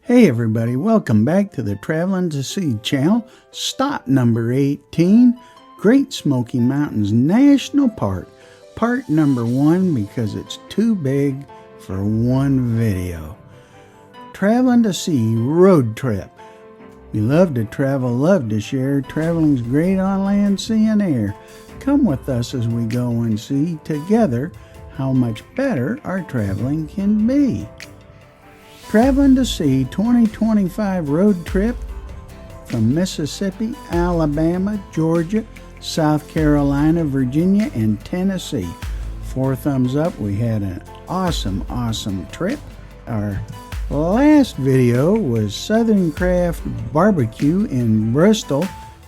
Hey everybody, welcome back to the Traveling to Sea channel. Stop number 18, Great Smoky Mountains National Park. Part number 1 because it's too big for one video. Traveling to Sea road trip. We love to travel, love to share. Traveling's great on land, sea, and air. Come with us as we go and see together how much better our traveling can be. Traveling to Sea 2025 road trip from Mississippi, Alabama, Georgia, South Carolina, Virginia, and Tennessee. 4 thumbs up. We had an awesome trip. Our last video was Southern Craft BBQ in Bristol,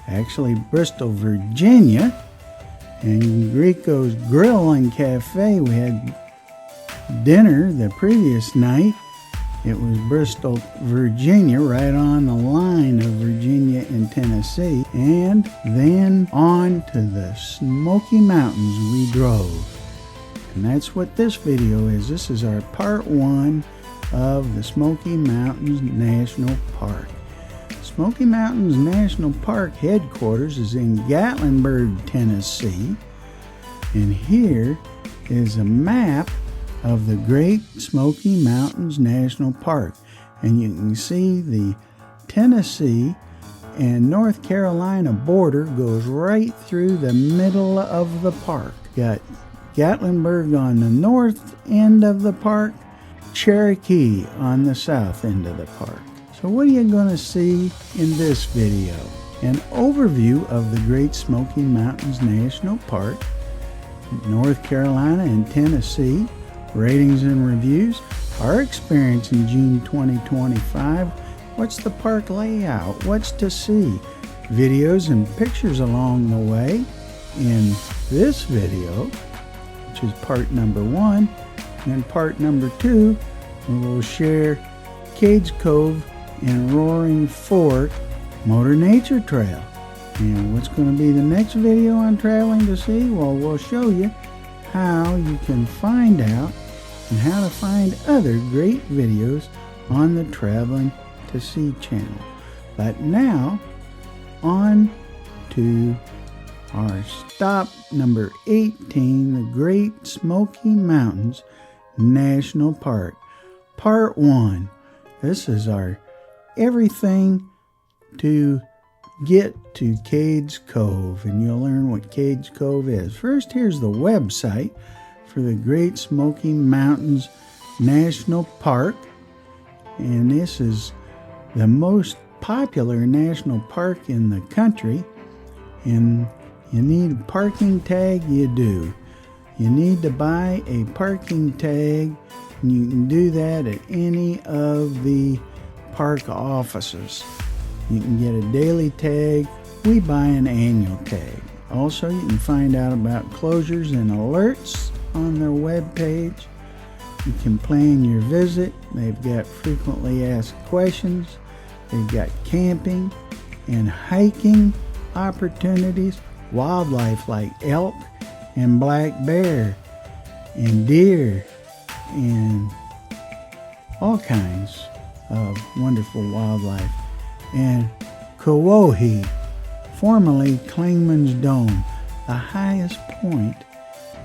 actually Bristol, Virginia, and Rico's Grill and Cafe. We had dinner the previous night. It was Bristol, Virginia, right on the line of Virginia and Tennessee. And then on to the Smoky Mountains we drove. And that's what this video is. This is our part 1 of the Smoky Mountains National Park. Smoky Mountains National Park headquarters is in Gatlinburg, Tennessee. And here is a map of the Great Smoky Mountains National Park, and you can see the Tennessee and North Carolina border goes right through the middle of the park. Got Gatlinburg on the north end of the park, Cherokee on the south end of the park. So what are you going to see in this video? An overview of the Great Smoky Mountains National Park, North Carolina and Tennessee, ratings and reviews, our experience in June 2025, what's the park layout, what's to see, videos and pictures along the way. In this video, which is part number 1, and part number 2, we will share Cades Cove and Roaring Fork Motor Nature Trail. And what's going to be the next video on Traveling to Sea? Well, we'll show you how you can find out and how to find other great videos on the Traveling to Sea channel. But now, on to our stop number 18, the Great Smoky Mountains National Park. Part 1. This is our everything to get to Cades Cove, and you'll learn what Cades Cove is. First, here's the website for the Great Smoky Mountains National Park, and this is the most popular national park in the country. And you need a parking tag. You do. You need to buy a parking tag, and you can do that at any of the park offices. You can get a daily tag. We buy an annual tag. Also, you can find out about closures and alerts on their webpage. You can plan your visit. They've got frequently asked questions. They've got camping and hiking opportunities, wildlife like elk and black bear and deer and all kinds of wonderful wildlife. And Kawohe, formerly Clingman's Dome, the highest point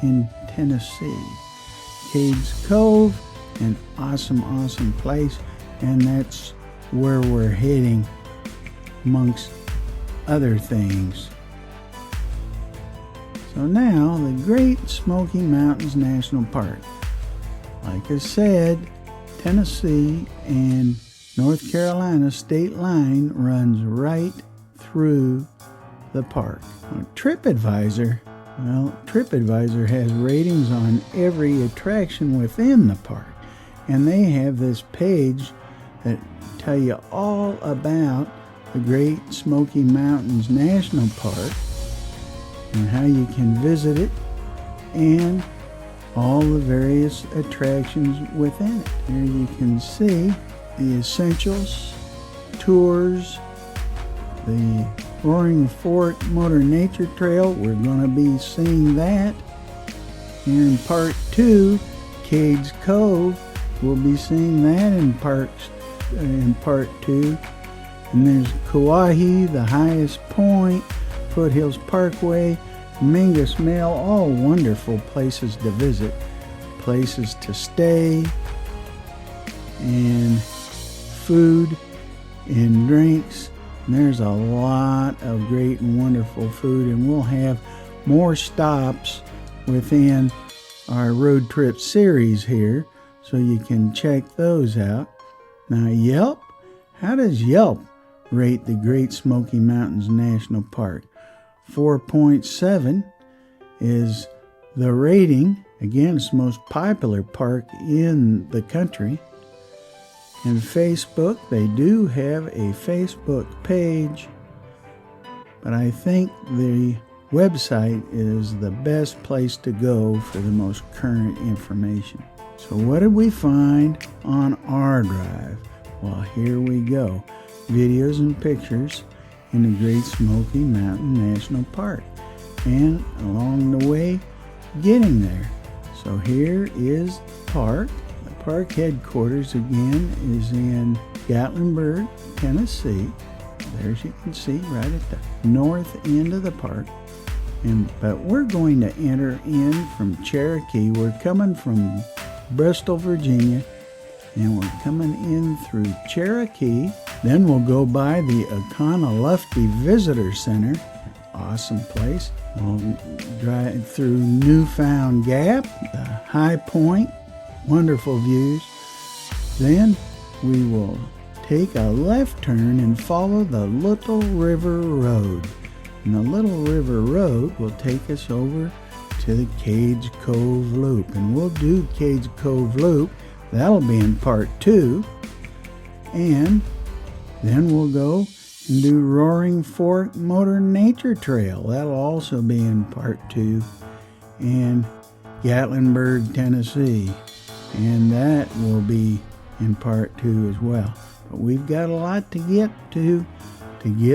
in Tennessee. Cades Cove, an awesome place, and that's where we're heading amongst other things. So now, the Great Smoky Mountains National Park. Like I said, Tennessee and North Carolina state line runs right through the park. Now, TripAdvisor has ratings on every attraction within the park, and they have this page that tell you all about the Great Smoky Mountains National Park and how you can visit it and all the various attractions within it. Here you can see the essentials, tours, the Roaring Fork Motor Nature Trail. We're going to be seeing that. Here in part 2, Cades Cove, we'll be seeing that in parts in part 2. And there's Kauai, the highest point, Foothills Parkway, Mingus Mill, all wonderful places to visit, places to stay, and food and drinks. And there's a lot of great and wonderful food, and we'll have more stops within our road trip series here, so you can check those out. Now, Yelp, how does Yelp rate the Great Smoky Mountains National Park? 4.7 is the rating. Again, it's the most popular park in the country. And Facebook, they do have a Facebook page, but I think the website is the best place to go for the most current information. So what did we find on our drive? Well, here we go. Videos and pictures in the Great Smoky Mountain National Park, and along the way getting there. So here is the park. The park headquarters again is in Gatlinburg, Tennessee. There, as you can see, right at the north end of the park. But we're going to enter in from Cherokee. We're coming from Bristol, Virginia, and we're coming in through Cherokee. Then we'll go by the Oconaluftee Visitor Center. Awesome place. We'll drive through Newfound Gap, the High Point, wonderful views. Then we will take a left turn and follow the Little River Road. And the Little River Road will take us over to the Cage Cove Loop. And we'll do Cage Cove Loop. That'll be in part 2. And then we'll go and do Roaring Fork Motor Nature Trail. That'll also be in part 2. And Gatlinburg, Tennessee. And that will be in part 2 as well. But we've got a lot to get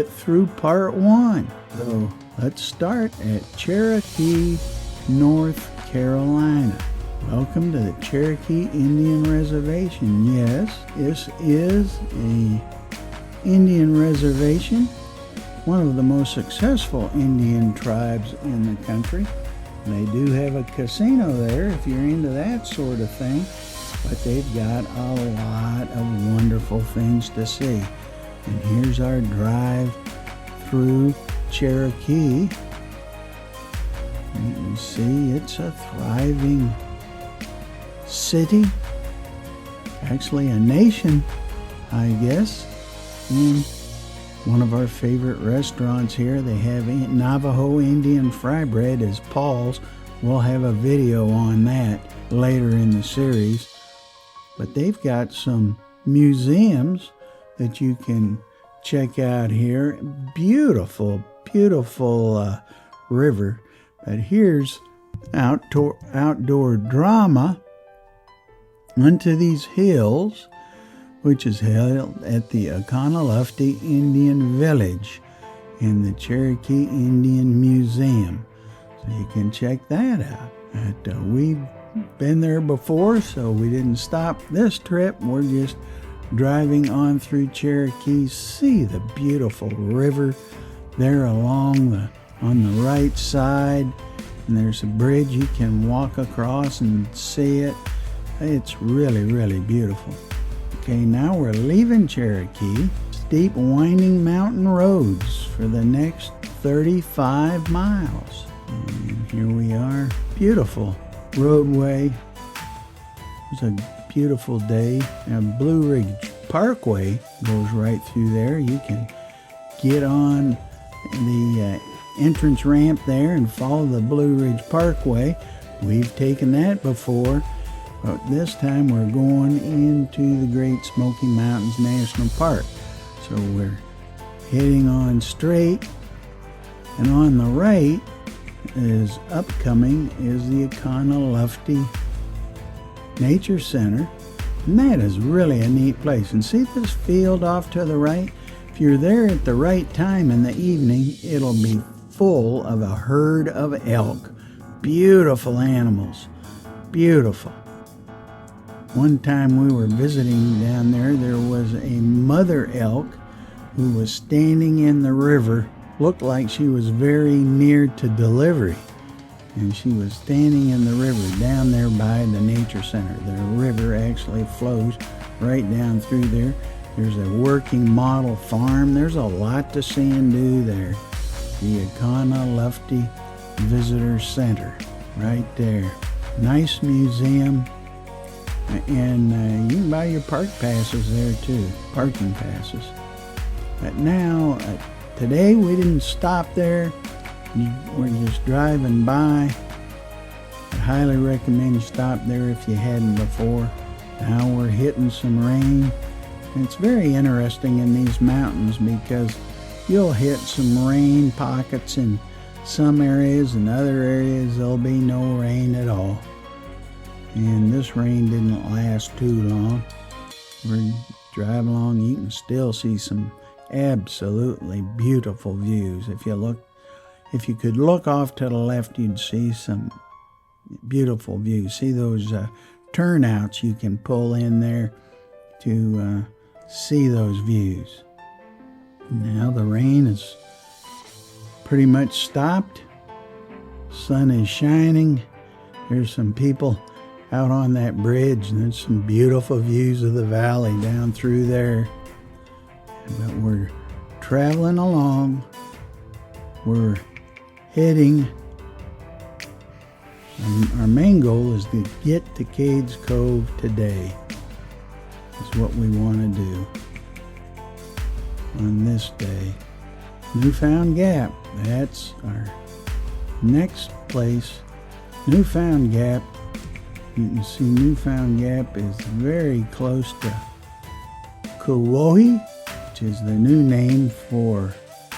through part 1. So let's start at Cherokee, North Carolina. Welcome to the Cherokee Indian Reservation. Yes, this is a Indian reservation, one of the most successful Indian tribes in the country. They do have a casino there if you're into that sort of thing, but they've got a lot of wonderful things to see. And here's our drive through Cherokee. You can see it's a thriving city, actually a nation, I guess. And one of our favorite restaurants here, they have Navajo Indian fry bread as Paul's. We'll have a video on that later in the series. But they've got some museums that you can check out here. Beautiful, beautiful river. But here's outdoor drama unto these hills, which is held at the Oconaluftee Indian Village in the Cherokee Indian Museum. So you can check that out. We've been there before, so we didn't stop this trip. We're just driving on through Cherokee. See the beautiful river there on the right side, and there's a bridge you can walk across and see it. It's really, really beautiful. Okay, now we're leaving Cherokee. Steep, winding mountain roads for the next 35 miles. And here we are. Beautiful roadway. It's a beautiful day. Now, Blue Ridge Parkway goes right through there. You can get on the entrance ramp there and follow the Blue Ridge Parkway. We've taken that before. But this time we're going into the Great Smoky Mountains National Park. So we're heading on straight, and on the right is upcoming is the Oconaluftee Nature Center. And that is really a neat place. And see this field off to the right? If you're there at the right time in the evening, it'll be full of a herd of elk. Beautiful animals. Beautiful. One time we were visiting down there, there was a mother elk who was standing in the river. Looked like she was very near to delivery. And she was standing in the river down there by the nature center. The river actually flows right down through there. There's a working model farm. There's a lot to see and do there. The Econo Lufty Visitor Center right there. Nice museum. And you can buy your park passes there too, parking passes. But now, today we didn't stop there. We're just driving by. I highly recommend you stop there if you hadn't before. Now we're hitting some rain. And it's very interesting in these mountains because you'll hit some rain pockets in some areas, and other areas there'll be no rain at all. And this rain didn't last too long. We're driving along, you can still see some absolutely beautiful views. If you could look off to the left, you'd see some beautiful views. See those turnouts you can pull in there to see those views. Now the rain is pretty much stopped. Sun is shining. There's some people out on that bridge, and there's some beautiful views of the valley down through there. But we're traveling along. We're heading. Our main goal is to get to Cades Cove today. That's what we want to do on this day. Newfound Gap, that's our next place. Newfound Gap, you can see Newfound Gap is very close to Kauai, which is the new name for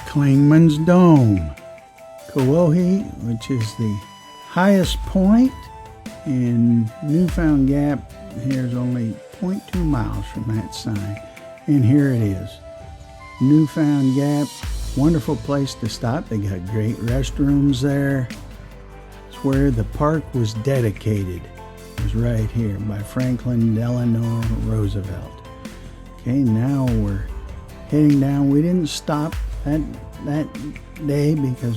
Clingman's Dome. Kauai, which is the highest point, and Newfound Gap here is only 0.2 miles from that sign. And here it is. Newfound Gap, wonderful place to stop. They got great restrooms there. It's where the park was dedicated. It was right here by Franklin Delano Roosevelt. Okay, now we're heading down. We didn't stop that day because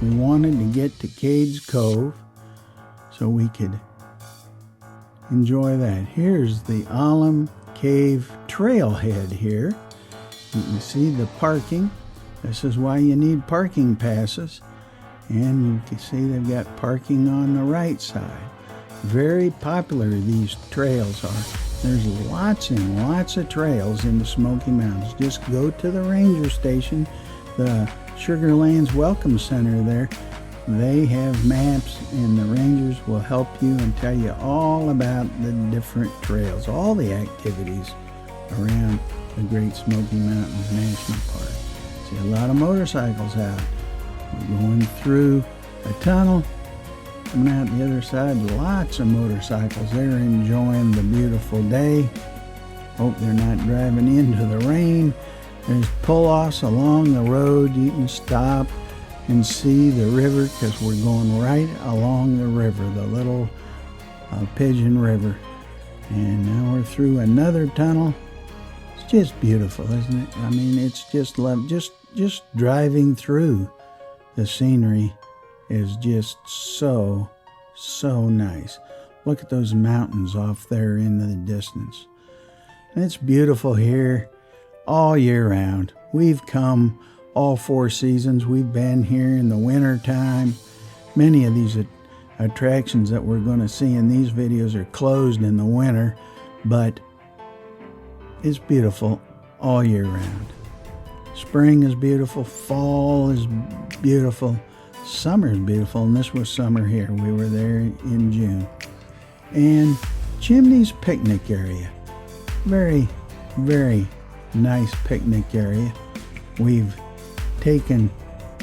we wanted to get to Cades Cove so we could enjoy that. Here's the Alum Cave trailhead here. You can see the parking. This is why you need parking passes. And you can see they've got parking on the right side. Very popular these trails are. There's lots and lots of trails in the Smoky Mountains. Just go to the ranger station, the Sugar Lands Welcome Center there. They have maps, and the rangers will help you and tell you all about the different trails, all the activities around the Great Smoky Mountains National Park. See a lot of motorcycles out. We're going through a tunnel. Coming out the other side, lots of motorcycles. They're enjoying the beautiful day. Hope they're not driving into the rain. There's pull-offs along the road. You can stop and see the river because we're going right along the river, the little Pigeon River. And now we're through another tunnel. It's just beautiful, isn't it? I mean, it's just love. Just driving through the scenery is just so nice. Look at those mountains off there in the distance. And it's beautiful here all year round. We've come all 4 seasons. We've been here in the winter time. Many of these attractions that we're going to see in these videos are closed in the winter, but it's beautiful all year round. Spring is beautiful. Fall is beautiful. Summer is beautiful, and this was summer here. We were there in June. And Chimney's picnic area. Very, very nice picnic area. We've taken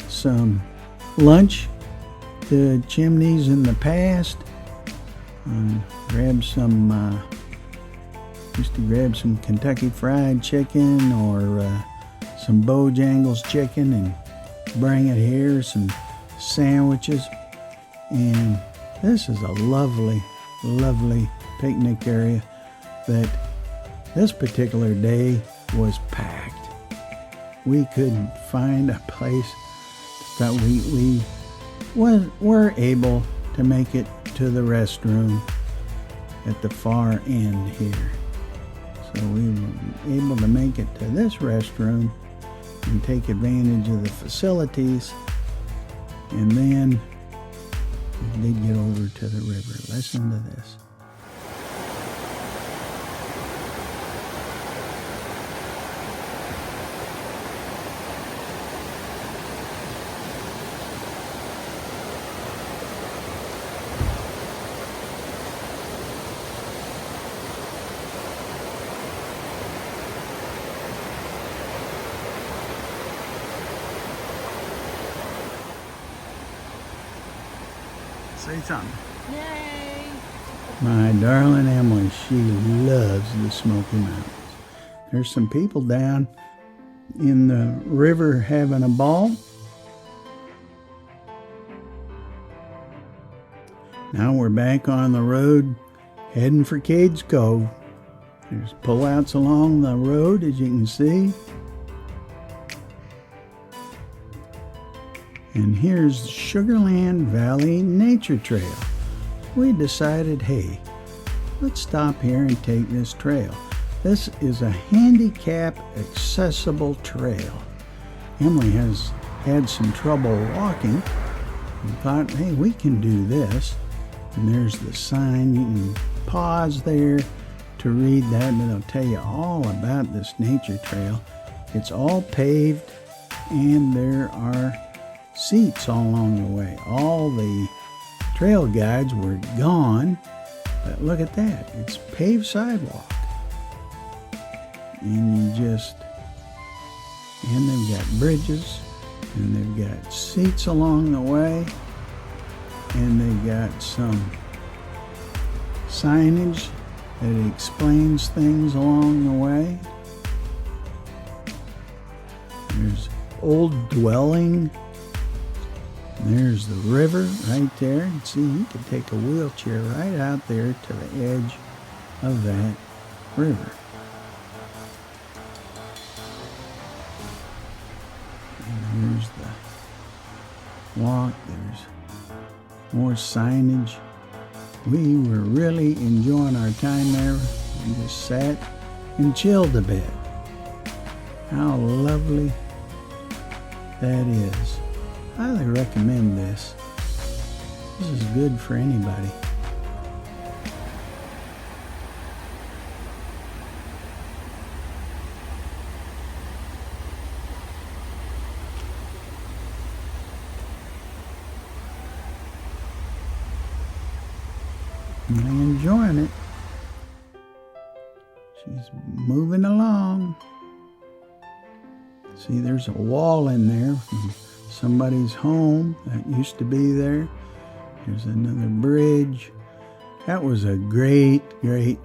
some lunch to Chimney's in the past. Used to grab some Kentucky Fried Chicken or some Bojangles chicken and bring it here, some sandwiches. And this is a lovely, lovely picnic area. that this particular day was packed. We couldn't find a place that we were able to make it to the restroom at the far end here. So we were able to make it to this restroom and take advantage of the facilities, and then we did get over to the river. Listen to this. Say something. Yay! My darling Emily, she loves the Smoky Mountains. There's some people down in the river having a ball. Now we're back on the road heading for Cades Cove. There's pullouts along the road, as you can see. And here's the Sugarland Valley Nature Trail. We decided, hey, let's stop here and take this trail. This is a handicap accessible trail. Emily has had some trouble walking and thought, hey, we can do this. And there's the sign. You can pause there to read that, and it'll tell you all about this nature trail. It's all paved, and there are seats all along the way. All the trail guides were gone, but look at that. It's paved sidewalk. And and they've got bridges, and they've got seats along the way, and they've got some signage that explains things along the way. There's old dwelling. There's the river right there. And see, you could take a wheelchair right out there to the edge of that river. And there's the walk. There's more signage. We were really enjoying our time there. We just sat and chilled a bit. How lovely that is. Highly recommend this. This is good for anybody. I'm enjoying it. She's moving along. See, there's a wall in there from somebody's home that used to be there. Here's another bridge. That was a great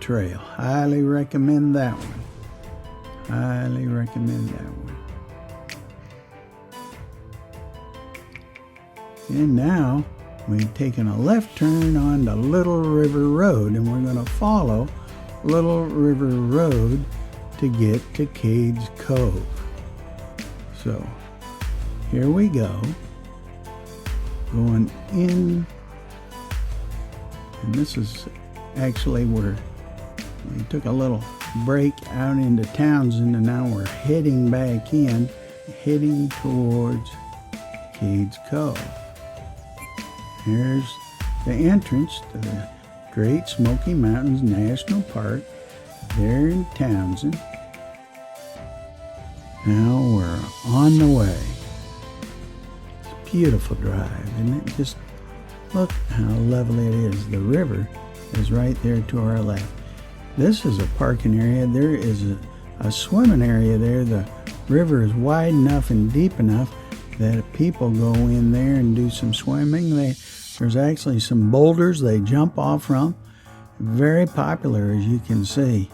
trail. Highly recommend that one. Highly recommend that one. And now we've taken a left turn on the Little River Road, and we're going to follow Little River Road to get to Cades Cove. So here we go, going in, and this is actually where we took a little break out into Townsend, and now we're heading back in, heading towards Cades Cove. Here's the entrance to the Great Smoky Mountains National Park there in Townsend. Now we're on the way. Beautiful drive, isn't it? Just look how lovely it is. The river is right there to our left. This is a parking area. There is a swimming area there. The river is wide enough and deep enough that people go in there and do some swimming. There's actually some boulders they jump off from. Very popular, as you can see.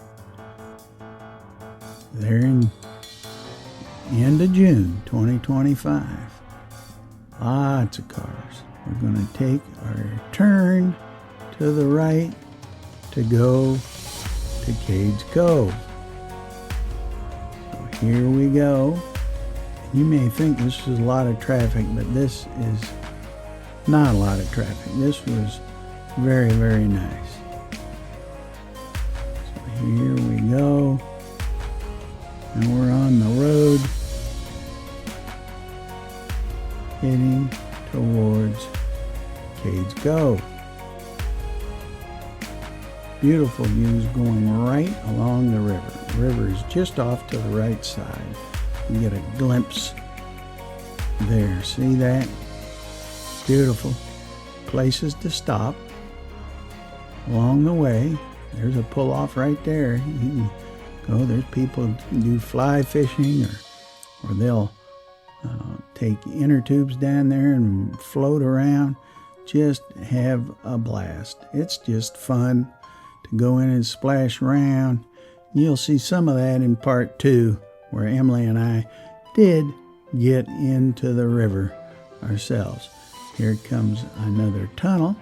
There in end of June 2025. Lots of cars. We're going to take our turn to the right to go to Cades Cove. So here we go. You may think this is a lot of traffic, but this is not a lot of traffic. This was very, very nice. So here we go. And we're on the road heading towards Cades Cove. Beautiful views going right along the river. The river is just off to the right side. You get a glimpse there. See that? Beautiful. Places to stop along the way. There's a pull-off right there. You can go. There's people who do fly fishing, or they'll take inner tubes down there and float around. Just have a blast. It's just fun to go in and splash around. You'll see some of that in part 2, where Emily and I did get into the river ourselves. Here comes another tunnel,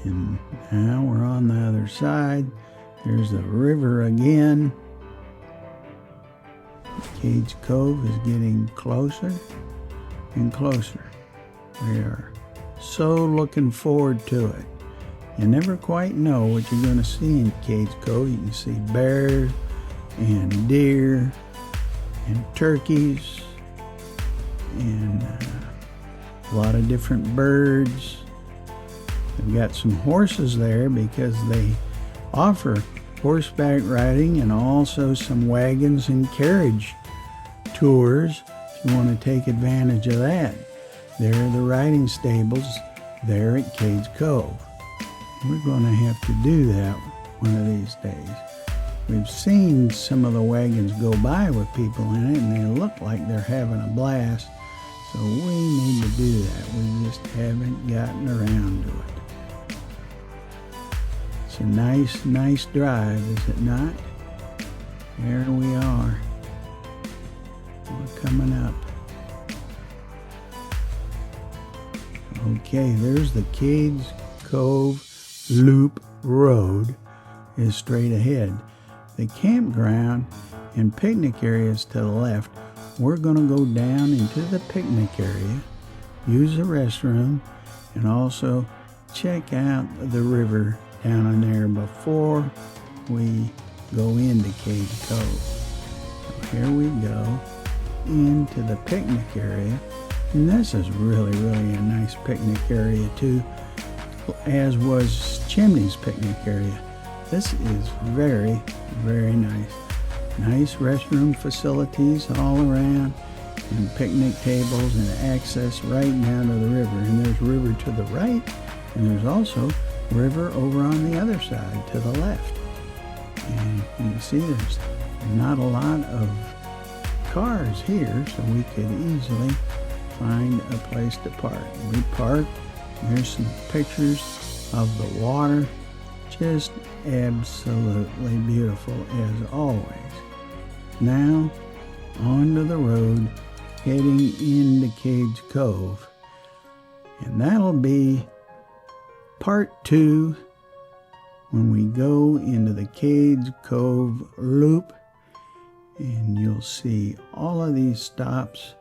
and now we're on the other side. There's the river again. Cades Cove is getting closer and closer. We are so looking forward to it. You never quite know what you're going to see in Cades Cove. You can see bears and deer and turkeys and a lot of different birds. They've got some horses there because they offer horseback riding and also some wagons and carriage tours if you want to take advantage of that. There are the riding stables there at Cades Cove. We're going to have to do that one of these days. We've seen some of the wagons go by with people in it, and they look like they're having a blast. So we need to do that. We just haven't gotten around to it. It's a nice drive, is it not? There we are. We're coming up. Okay, there's the Cades Cove Loop Road is straight ahead. The campground and picnic areas to the left. We're going to go down into the picnic area, use the restroom, and also check out the river down in there before we go into Cades Cove. So here we go into the picnic area. And this is really a nice picnic area too, as was Chimney's picnic area. This is very nice. Nice restroom facilities all around, and picnic tables and access right down to the river. And there's river to the right, and there's also river over on the other side to the left. And you can see there's not a lot of cars here, so we could easily find a place to park. We park. There's some pictures of the water. Just absolutely beautiful as always. Now onto the road heading into Cades Cove, and that'll be part 2 when we go into the Cades Cove Loop, and you'll see all of these stops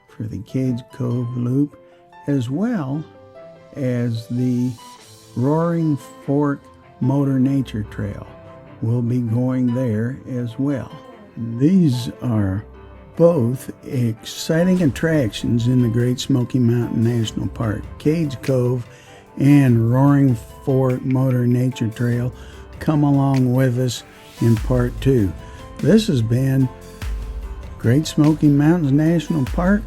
for the Cades Cove Loop, as well as the Roaring Fork Motor Nature Trail. We'll be going there as well. These are both exciting attractions in the Great Smoky Mountain National Park. Cades Cove and Roaring Fork Motor Nature Trail. Come along with us in part 2. This has been Great Smoky Mountains National Park,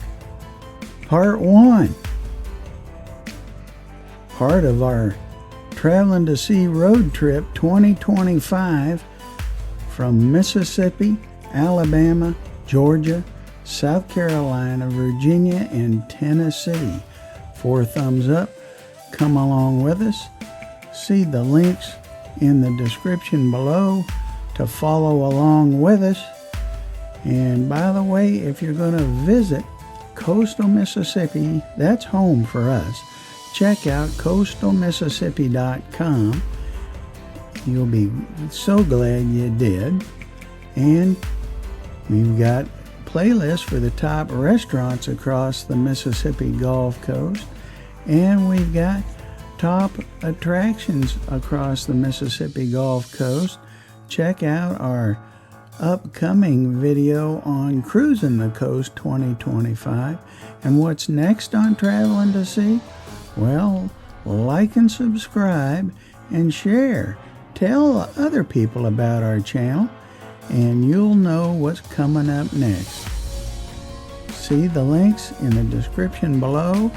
part 1. Part of our Traveling to Sea Road Trip 2025 from Mississippi, Alabama, Georgia, South Carolina, Virginia, and Tennessee. 4 thumbs up. Come along with us. See the links in the description below to follow along with us. And by the way, if you're going to visit coastal Mississippi, that's home for us. Check out coastalmississippi.com. You'll be so glad you did. And we've got playlists for the top restaurants across the Mississippi Gulf Coast. And we've got top attractions across the Mississippi Gulf Coast. Check out our upcoming video on Cruising the Coast 2025. And what's next on Traveling to See? Well, like and subscribe and share. Tell other people about our channel and you'll know what's coming up next. See the links in the description below,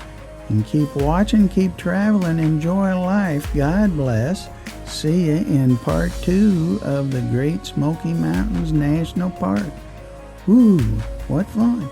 and keep watching, keep traveling, enjoy life. God bless. See you in part 2 of the Great Smoky Mountains National Park. Woo, what fun.